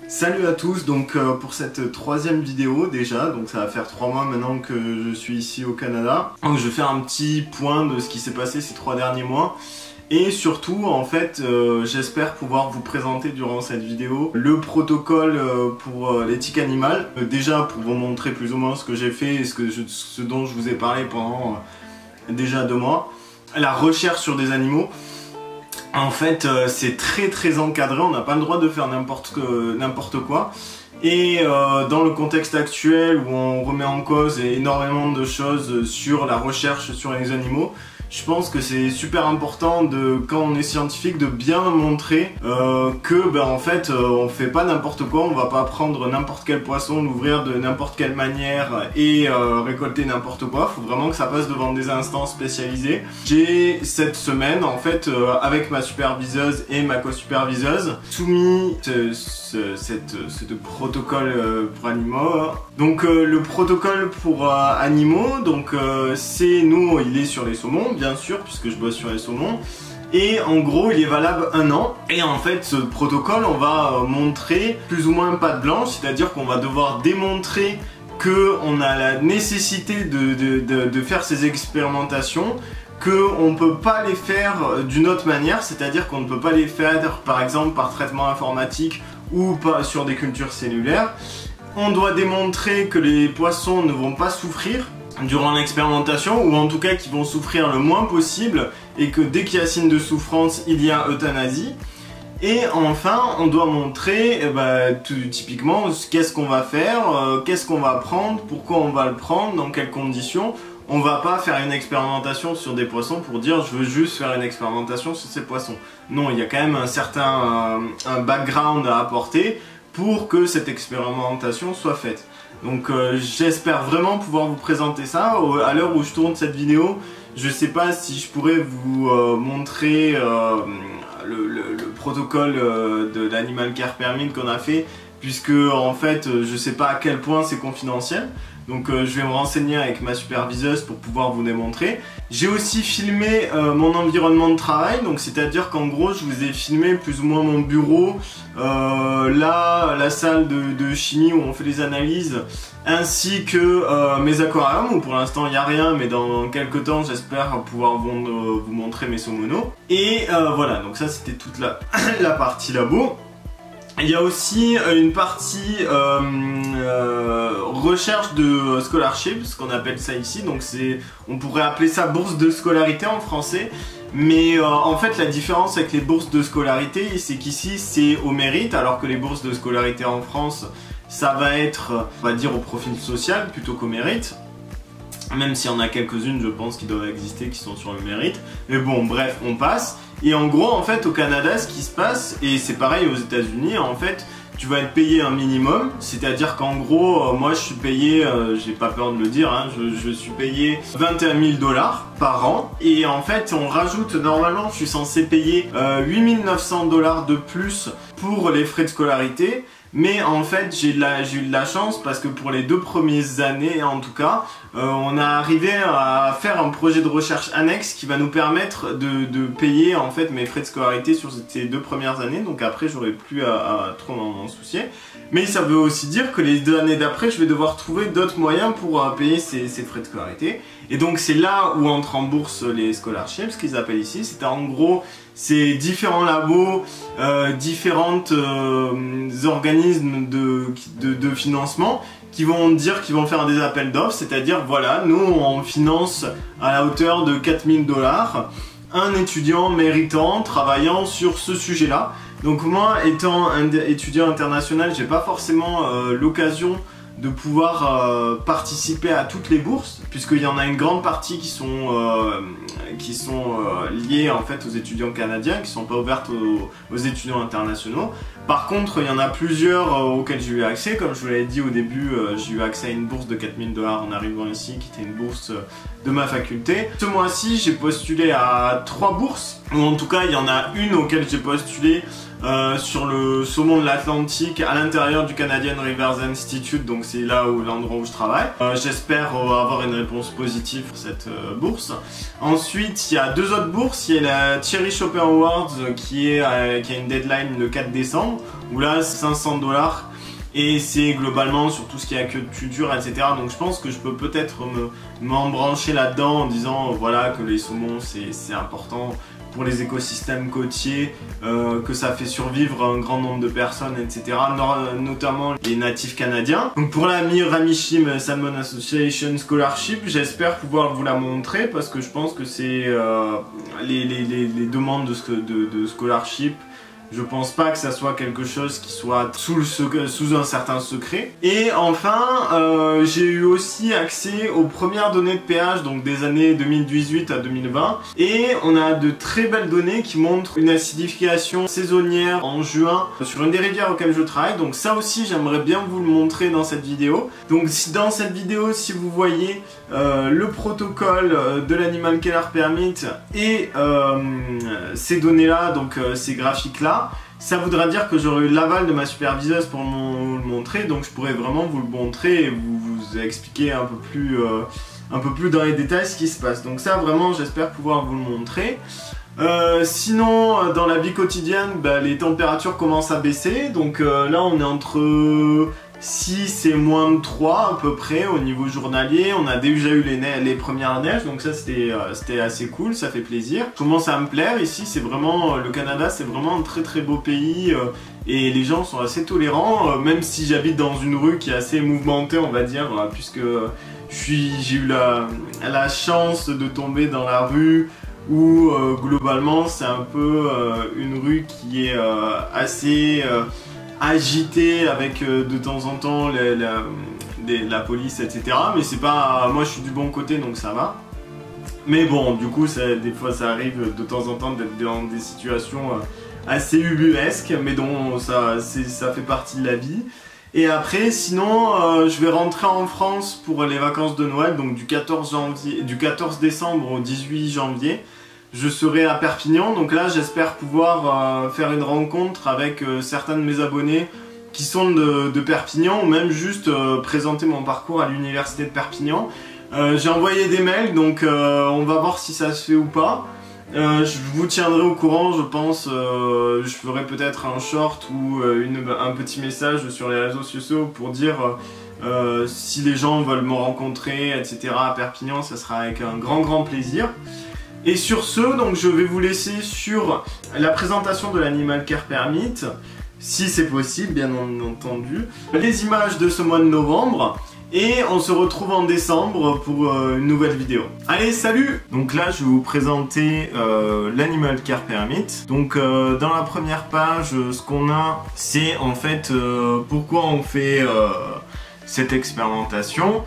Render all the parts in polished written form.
Salut à tous, donc pour cette troisième vidéo déjà, donc ça va faire 3 mois maintenant que je suis ici au Canada. Donc je vais faire un petit point de ce qui s'est passé ces 3 derniers mois. Et surtout, en fait, j'espère pouvoir vous présenter durant cette vidéo le protocole pour l'éthique animale. Déjà pour vous montrer plus ou moins ce que j'ai fait et ce dont je vous ai parlé pendant déjà 2 mois. La recherche sur des animaux. En fait, c'est très encadré, on n'a pas le droit de faire n'importe quoi. Et dans le contexte actuel où on remet en cause énormément de choses sur la recherche sur les animaux, je pense que c'est super important quand on est scientifique de bien montrer que en fait on fait pas n'importe quoi, on va pas prendre n'importe quel poisson, l'ouvrir de n'importe quelle manière et récolter n'importe quoi. Faut vraiment que ça passe devant des instances spécialisées. J'ai cette semaine en fait avec ma superviseuse et ma co-superviseuse soumis ce protocole pour animaux. Donc le protocole pour animaux, donc c'est nous, il est sur les saumons bien sûr puisque je bosse sur les saumons. Et en gros il est valable 1 an. Et en fait ce protocole on va montrer plus ou moins patte blanche, c'est-à-dire qu'on va devoir démontrer qu'on a la nécessité de faire ces expérimentations, qu'on ne peut pas les faire d'une autre manière, c'est-à-dire qu'on ne peut pas les faire par exemple par traitement informatique ou pas sur des cultures cellulaires. On doit démontrer que les poissons ne vont pas souffrir durant l'expérimentation, ou en tout cas qu'ils vont souffrir le moins possible, et que dès qu'il y a signe de souffrance, il y a euthanasie. Et enfin, on doit montrer typiquement qu'est-ce qu'on va faire, qu'est-ce qu'on va prendre, pourquoi on va le prendre, dans quelles conditions. On va pas faire une expérimentation sur des poissons pour dire je veux juste faire une expérimentation sur ces poissons. Non, il y a quand même un certain background à apporter pour que cette expérimentation soit faite. Donc j'espère vraiment pouvoir vous présenter ça. À l'heure où je tourne cette vidéo, je sais pas si je pourrais vous montrer le protocole de l'Animal Care Permit qu'on a fait, puisque en fait je sais pas à quel point c'est confidentiel. Donc je vais me renseigner avec ma superviseuse pour pouvoir vous démontrer. J'ai aussi filmé mon environnement de travail, donc c'est-à-dire qu'en gros je vous ai filmé plus ou moins mon bureau, là la salle de chimie où on fait les analyses, ainsi que mes aquariums où pour l'instant il n'y a rien, mais dans quelques temps j'espère pouvoir vous montrer mes saumonos. Et voilà, donc ça c'était toute la partie labo. Il y a aussi une partie recherche de scholarship, ce qu'on appelle ça ici, donc on pourrait appeler ça bourse de scolarité en français, mais en fait la différence avec les bourses de scolarité, c'est qu'ici c'est au mérite, alors que les bourses de scolarité en France, ça va être, on va dire, au profil social plutôt qu'au mérite. Même s'il y en a quelques-unes, je pense, qui doivent exister, qui sont sur le mérite. Mais bon, bref, on passe. Et en gros, en fait, au Canada, ce qui se passe, et c'est pareil aux États-Unis, en fait, tu vas être payé un minimum. C'est-à-dire qu'en gros, moi, je suis payé, j'ai pas peur de le dire, hein, je suis payé 21 000 $ par an. Et en fait, on rajoute, normalement, je suis censé payer 8 900 $ de plus pour les frais de scolarité. Mais en fait j'ai eu de la chance parce que pour les 2 premières années en tout cas, on a arrivé à faire un projet de recherche annexe qui va nous permettre de payer en fait mes frais de scolarité sur ces 2 premières années. Donc après j'aurai plus à trop m'en soucier. Mais ça veut aussi dire que les 2 années d'après je vais devoir trouver d'autres moyens pour payer ces frais de scolarité. Et donc c'est là où entrent en bourse les scholarships, ce qu'ils appellent ici. C'est en gros c'est différents labos, différentes organismes de financement qui vont dire qu'ils vont faire des appels d'offres, c'est-à-dire voilà, nous on finance à la hauteur de 4 000 $ un étudiant méritant travaillant sur ce sujet-là. Donc moi étant un étudiant international, j'ai pas forcément l'occasion de pouvoir participer à toutes les bourses, puisqu'il y en a une grande partie qui sont liées en fait aux étudiants canadiens, qui sont pas ouvertes aux étudiants internationaux. Par contre, il y en a plusieurs auxquels j'ai eu accès, comme je vous l'avais dit au début, j'ai eu accès à une bourse de 4 000 $ en arrivant ici, qui était une bourse de ma faculté. Ce mois-ci, j'ai postulé à 3 bourses, ou en tout cas, il y en a une auquel j'ai postulé sur le saumon de l'Atlantique à l'intérieur du Canadian Rivers Institute, donc c'est là où l'endroit où je travaille. J'espère avoir une réponse positive pour cette bourse. Ensuite, il y a 2 autres bourses. Il y a la Thierry Chopin Awards qui a une deadline le 4 décembre, où là c'est 500 $. Et c'est globalement sur tout ce qui est aquaculture, etc. Donc je pense que je peux peut-être m'en brancher là-dedans en disant voilà que les saumons c'est important pour les écosystèmes côtiers, que ça fait survivre un grand nombre de personnes, etc. Notamment les natifs canadiens. Donc pour la Miramichi Salmon Association Scholarship, j'espère pouvoir vous la montrer parce que je pense que c'est les demandes de scholarship. Je pense pas que ça soit quelque chose qui soit sous un certain secret. Et enfin, j'ai eu aussi accès aux premières données de pH, donc des années 2018 à 2020. Et on a de très belles données qui montrent une acidification saisonnière en juin sur une des rivières auxquelles je travaille. Donc ça aussi, j'aimerais bien vous le montrer dans cette vidéo. Donc dans cette vidéo, si vous voyez le protocole de l'Animal Care Permit et ces données-là, donc ces graphiques-là, ça voudra dire que j'aurai eu l'aval de ma superviseuse pour le montrer, donc je pourrais vraiment vous le montrer et vous expliquer un peu plus dans les détails ce qui se passe. Donc ça vraiment j'espère pouvoir vous le montrer. Sinon dans la vie quotidienne, les températures commencent à baisser, donc là on est entre 6 et moins de 3 à peu près au niveau journalier. On a déjà eu les premières neiges, donc ça c'était assez cool, ça fait plaisir. Je commence à me plaire ici, c'est vraiment, le Canada c'est vraiment un très très beau pays et les gens sont assez tolérants, même si j'habite dans une rue qui est assez mouvementée on va dire, puisque j'ai eu la chance de tomber dans la rue où globalement c'est un peu une rue qui est assez agité avec de temps en temps la police, etc. Mais c'est pas... Moi je suis du bon côté donc ça va. Mais bon, du coup des fois ça arrive de temps en temps d'être dans des situations assez ubuesques, mais dont ça fait partie de la vie. Et après sinon je vais rentrer en France pour les vacances de Noël, donc du 14 décembre au 18 janvier. Je serai à Perpignan, donc là j'espère pouvoir faire une rencontre avec certains de mes abonnés qui sont de Perpignan, ou même juste présenter mon parcours à l'université de Perpignan. J'ai envoyé des mails, donc on va voir si ça se fait ou pas. Je vous tiendrai au courant, je pense. Je ferai peut-être un short ou un petit message sur les réseaux sociaux pour dire si les gens veulent me rencontrer, etc. à Perpignan, ça sera avec un grand plaisir. Et sur ce, donc je vais vous laisser sur la présentation de l'Animal Care Permit, si c'est possible bien entendu, les images de ce mois de novembre, et on se retrouve en décembre pour une nouvelle vidéo. Allez, salut! Donc là, je vais vous présenter l'Animal Care Permit. Donc dans la première page, ce qu'on a, c'est en fait pourquoi on fait cette expérimentation.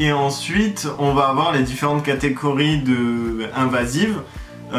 Et ensuite, on va avoir les différentes catégories invasives.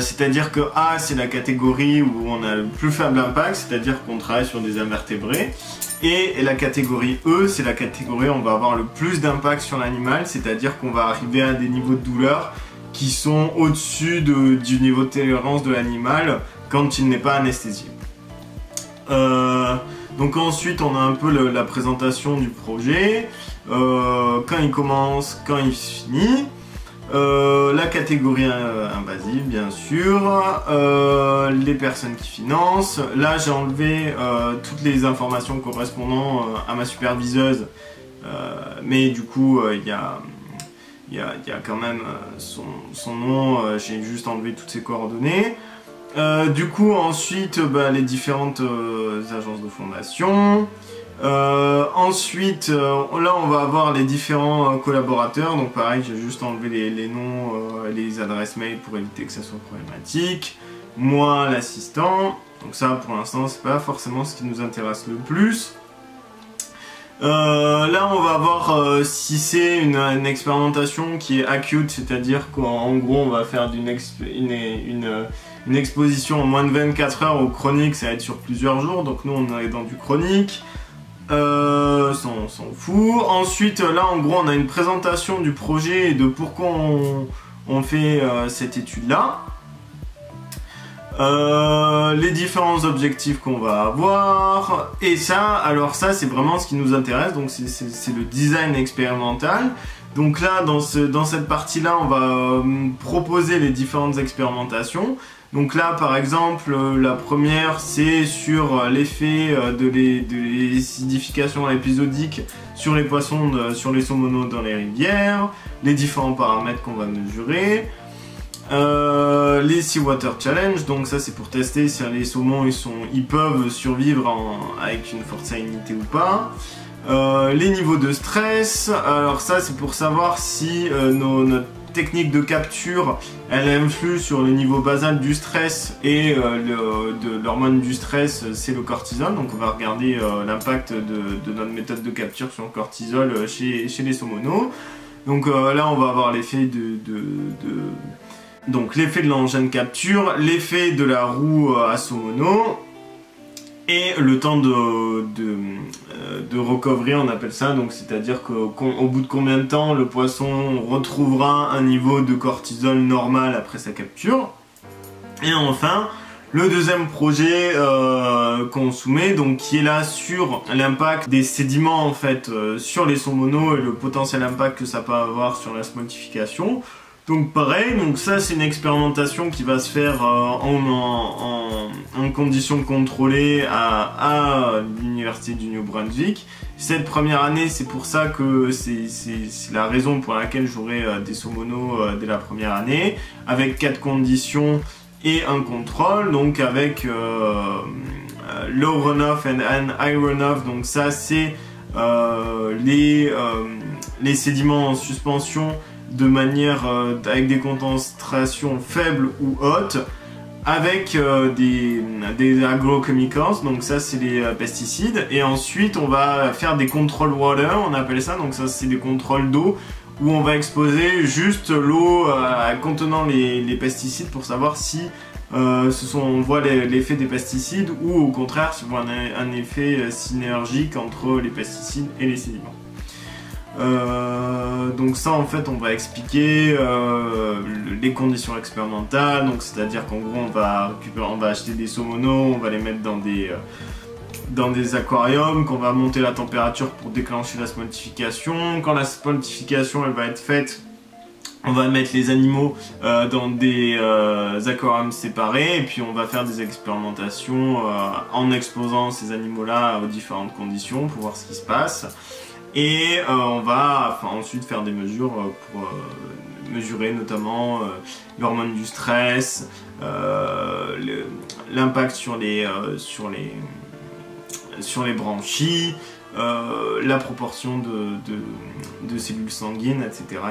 C'est-à-dire que A, c'est la catégorie où on a le plus faible impact, c'est-à-dire qu'on travaille sur des invertébrés. Et la catégorie E, c'est la catégorie où on va avoir le plus d'impact sur l'animal, c'est-à-dire qu'on va arriver à des niveaux de douleur qui sont au-dessus du niveau de tolérance de l'animal quand il n'est pas anesthésié. Donc ensuite, on a un peu la présentation du projet. Quand il commence, quand il finit, la catégorie invasive bien sûr, les personnes qui financent. Là j'ai enlevé toutes les informations correspondant à ma superviseuse, mais du coup il y a quand même son nom, j'ai juste enlevé toutes ses coordonnées. Du coup ensuite les différentes agences de fondation. Ensuite, là on va avoir les différents collaborateurs, donc pareil j'ai juste enlevé les noms, les adresses mail pour éviter que ça soit problématique. Moi l'assistant, donc ça pour l'instant c'est pas forcément ce qui nous intéresse le plus. Là on va voir si c'est une expérimentation qui est acute, c'est-à-dire qu'en gros on va faire une exposition en moins de 24 heures. Au chronique ça va être sur plusieurs jours, donc nous on est dans du chronique. On s'en fout. Ensuite là en gros on a une présentation du projet et de pourquoi on fait cette étude là. les différents objectifs qu'on va avoir, et ça, alors ça c'est vraiment ce qui nous intéresse, donc c'est le design expérimental. Donc là, dans cette partie-là, on va proposer les différentes expérimentations. Donc là, par exemple, la première, c'est sur l'effet de l'acidification épisodique sur les poissons, sur les saumonos dans les rivières, les différents paramètres qu'on va mesurer. Les Seawater Challenge, donc ça c'est pour tester si les saumons ils peuvent survivre avec une forte salinité ou pas. Les niveaux de stress, alors ça c'est pour savoir si notre technique de capture elle influe sur le niveau basal du stress, et de l'hormone du stress c'est le cortisol. Donc on va regarder l'impact de notre méthode de capture sur le cortisol chez les saumonos. Donc là on va avoir l'effet donc l'effet de l'engin de capture, l'effet de la roue à saumono, et le temps de recovery, on appelle ça, donc c'est-à-dire qu'au bout de combien de temps le poisson retrouvera un niveau de cortisol normal après sa capture. Et enfin, le deuxième projet qu'on soumet, donc qui est là sur l'impact des sédiments en fait sur les saumonos et le potentiel impact que ça peut avoir sur la smoltification. Donc pareil, donc ça c'est une expérimentation qui va se faire en conditions contrôlées à l'université du New Brunswick. Cette première année, c'est pour ça que c'est la raison pour laquelle j'aurai des saumonos dès la première année, avec 4 conditions et un contrôle, donc avec low runoff and high runoff. Donc ça c'est les sédiments en suspension de manière avec des concentrations faibles ou hautes, avec des agrochemicals, donc ça c'est les pesticides. Et ensuite on va faire des control water, on appelle ça, donc ça c'est des contrôles d'eau où on va exposer juste l'eau contenant les pesticides pour savoir si on voit l'effet des pesticides, ou au contraire si on voit un effet synergique entre les pesticides et les sédiments. Donc ça en fait on va expliquer les conditions expérimentales, donc c'est-à-dire qu'en gros on va acheter des saumonos, on va les mettre dans des aquariums, qu'on va monter la température pour déclencher la smoltification. Quand la smoltification elle va être faite, on va mettre les animaux dans des aquariums séparés, et puis on va faire des expérimentations en exposant ces animaux-là aux différentes conditions pour voir ce qui se passe. Et on va ensuite faire des mesures pour mesurer notamment l'hormone du stress, l'impact sur les branchies, la proportion de cellules sanguines, etc.,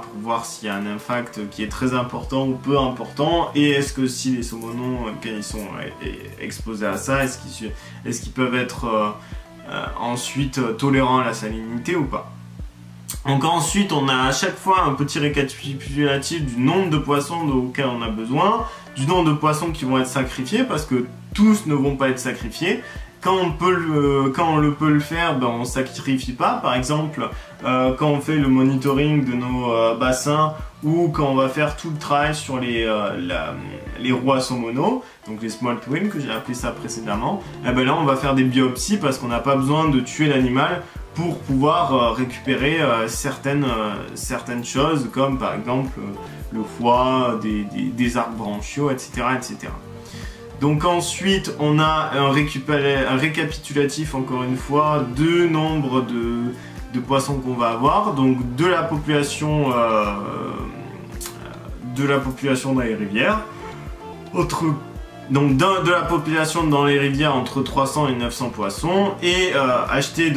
pour voir s'il y a un impact qui est très important ou peu important, et est-ce que si les saumonons, quand ils sont exposés à ça, est-ce qu'ils peuvent être ensuite tolérants à la salinité ou pas. Donc ensuite on a à chaque fois un petit récapitulatif du nombre de poissons auxquels on a besoin, du nombre de poissons qui vont être sacrifiés, parce que tous ne vont pas être sacrifiés. Quand on peut le faire, ben on ne sacrifie pas. Par exemple, quand on fait le monitoring de nos bassins, ou quand on va faire tout le travail sur les roues à saumonos, donc les smolt whales que j'ai appelé ça précédemment, et ben là on va faire des biopsies parce qu'on n'a pas besoin de tuer l'animal pour pouvoir récupérer certaines choses, comme par exemple le foie, des arcs branchiaux, etc., etc. Donc ensuite on a un récapitulatif encore une fois de nombre de poissons qu'on va avoir, donc de la population dans les rivières, donc de la population dans les rivières entre 300 et 900 poissons, et acheté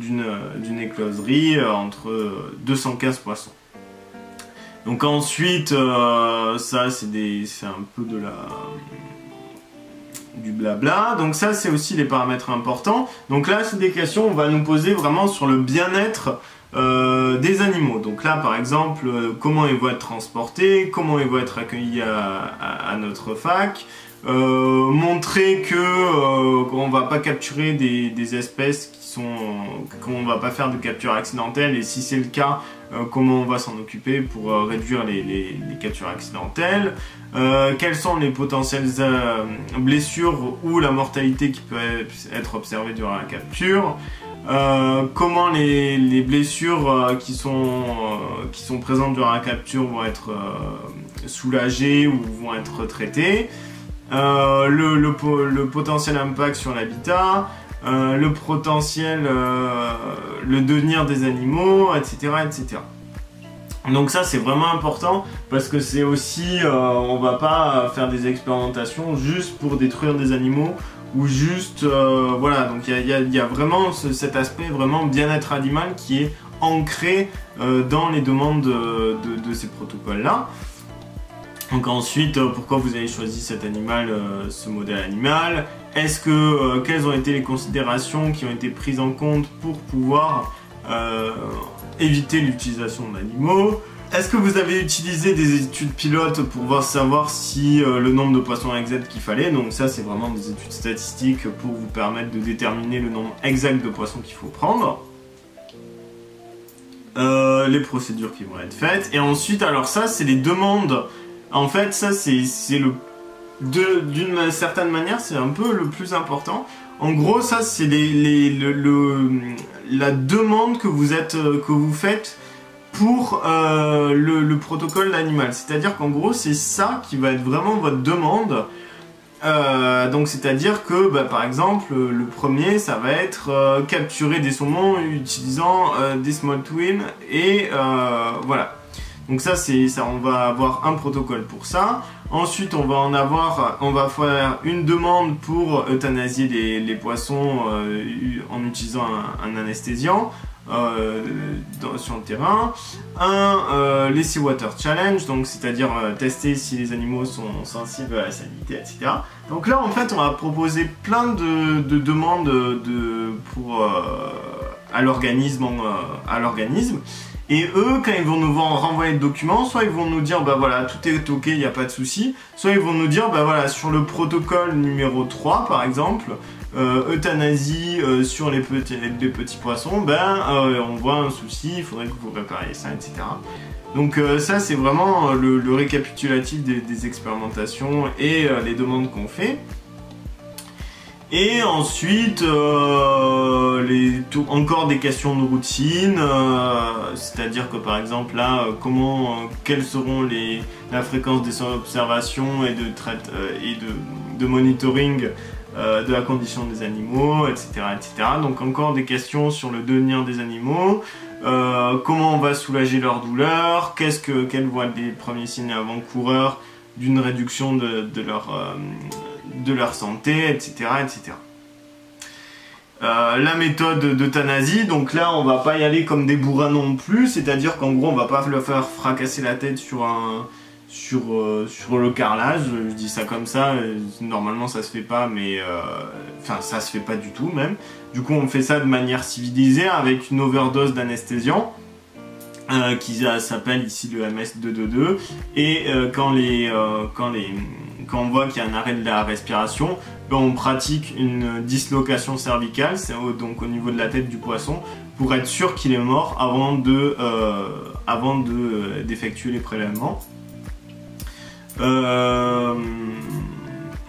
d'une écloserie entre 215 poissons. Donc ensuite, ça c'est un peu du blabla. Donc ça c'est aussi les paramètres importants. Donc là c'est des questions on va nous poser vraiment sur le bien-être des animaux. Donc là par exemple, comment ils vont être transportés, comment ils vont être accueillis à notre fac, montrer que qu'on va pas capturer des espèces qu'on va pas faire de capture accidentelle, et si c'est le cas, comment on va s'en occuper pour réduire les captures accidentelles, quelles sont les potentielles blessures ou la mortalité qui peut être observée durant la capture, comment les blessures qui sont présentes durant la capture vont être soulagées ou vont être traitées, le potentiel impact sur l'habitat, le potentiel, le devenir des animaux, etc., etc. Donc ça c'est vraiment important parce que c'est aussi, on va pas faire des expérimentations juste pour détruire des animaux ou juste, voilà, donc il y a vraiment cet aspect vraiment bien-être animal qui est ancré dans les demandes de ces protocoles-là. Donc ensuite, pourquoi vous avez choisi cet animal, ce modèle animal? Est-ce que quelles ont été les considérations qui ont été prises en compte pour pouvoir éviter l'utilisation d'animaux? Est-ce que vous avez utilisé des études pilotes pour savoir si le nombre de poissons exact qu'il fallait? Donc ça, c'est vraiment des études statistiques pour vous permettre de déterminer le nombre exact de poissons qu'il faut prendre. Les procédures qui vont être faites. Et ensuite, alors ça, c'est les demandes. En fait, ça, c'est d'une certaine manière, c'est un peu le plus important. En gros, ça, c'est la demande que vous faites pour le protocole d'animal. C'est-à-dire qu'en gros, c'est ça qui va être vraiment votre demande. Donc, c'est-à-dire que, par exemple, le premier, ça va être capturer des saumons utilisant des small twins et voilà. Donc ça, on va avoir un protocole pour ça. Ensuite, on va faire une demande pour euthanasier les poissons en utilisant un anesthésiant sur le terrain. Les Seawater Challenge, donc c'est-à-dire tester si les animaux sont sensibles à la salinité, etc. Donc là, en fait, on va proposer plein de demandes à l'organisme. Et eux, quand ils vont nous renvoyer le document, soit ils vont nous dire bah voilà, tout est ok, il n'y a pas de souci, soit ils vont nous dire bah voilà, sur le protocole numéro 3 par exemple, euthanasie sur les petits poissons, on voit un souci, il faudrait que vous répariez ça, etc. Donc ça c'est vraiment le récapitulatif des expérimentations et les demandes qu'on fait. Et ensuite, encore des questions de routine, c'est-à-dire que par exemple là, quelles seront la fréquence des observations et de monitoring de la condition des animaux, etc., etc. Donc encore des questions sur le devenir des animaux, comment on va soulager leur douleur, quels vont être les premiers signes avant-coureurs d'une réduction de leur santé, etc., etc. La méthode d'euthanasie, donc là on va pas y aller comme des bourrins non plus, c'est-à-dire qu'en gros on va pas le faire fracasser la tête sur le carrelage, je dis ça comme ça, normalement ça se fait pas, mais enfin ça se fait pas du tout même. Du coup on fait ça de manière civilisée avec une overdose d'anesthésiant qui s'appelle ici le MS222, et quand on voit qu'il y a un arrêt de la respiration, on pratique une dislocation cervicale, donc au niveau de la tête du poisson, pour être sûr qu'il est mort avant d'effectuer les prélèvements.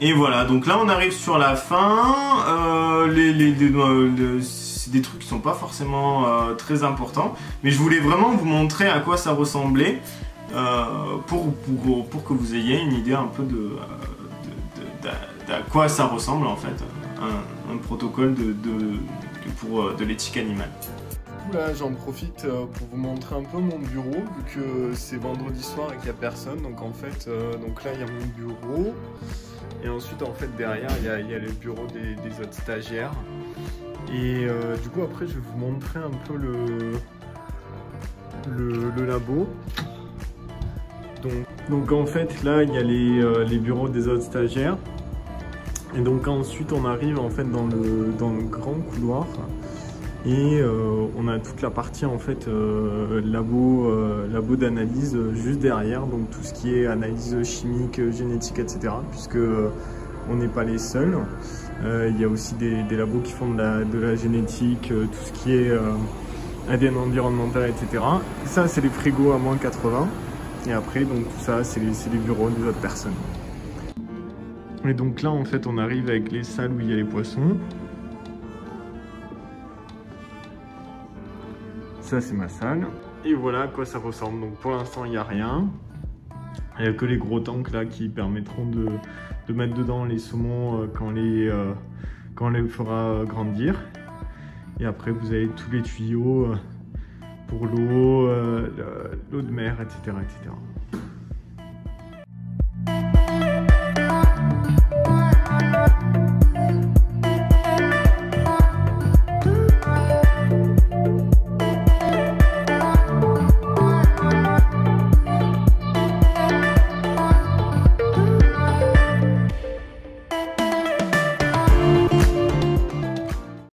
Et voilà, donc là on arrive sur la fin. C'est des trucs qui sont pas forcément très importants, mais je voulais vraiment vous montrer à quoi ça ressemblait pour que vous ayez une idée un peu à quoi ça ressemble en fait un protocole de l'éthique animale. Là j'en profite pour vous montrer un peu mon bureau, vu que c'est vendredi soir et qu'il n'y a personne. Donc en fait, donc là il y a mon bureau, et ensuite en fait derrière il y a le bureau des autres stagiaires. Et du coup après je vais vous montrer un peu le labo. Donc en fait là il y a les bureaux des autres stagiaires. Et donc ensuite on arrive en fait dans le grand couloir. Et on a toute la partie en fait labo d'analyse juste derrière, donc tout ce qui est analyse chimique, génétique, etc. Puisque on n'est pas les seuls. Il y a aussi des labos qui font de la génétique, tout ce qui est ADN environnemental, etc. Ça, c'est les frigos à moins 80. Et après, donc tout ça, c'est les bureaux des autres personnes. Et donc là, en fait, on arrive avec les salles où il y a les poissons. Ça, c'est ma salle. Et voilà à quoi ça ressemble. Donc pour l'instant, il n'y a rien. Il n'y a que les gros tanks là qui permettront de mettre dedans les saumons quand on les fera grandir. Et après, vous avez tous les tuyaux pour l'eau, l'eau de mer, etc., etc.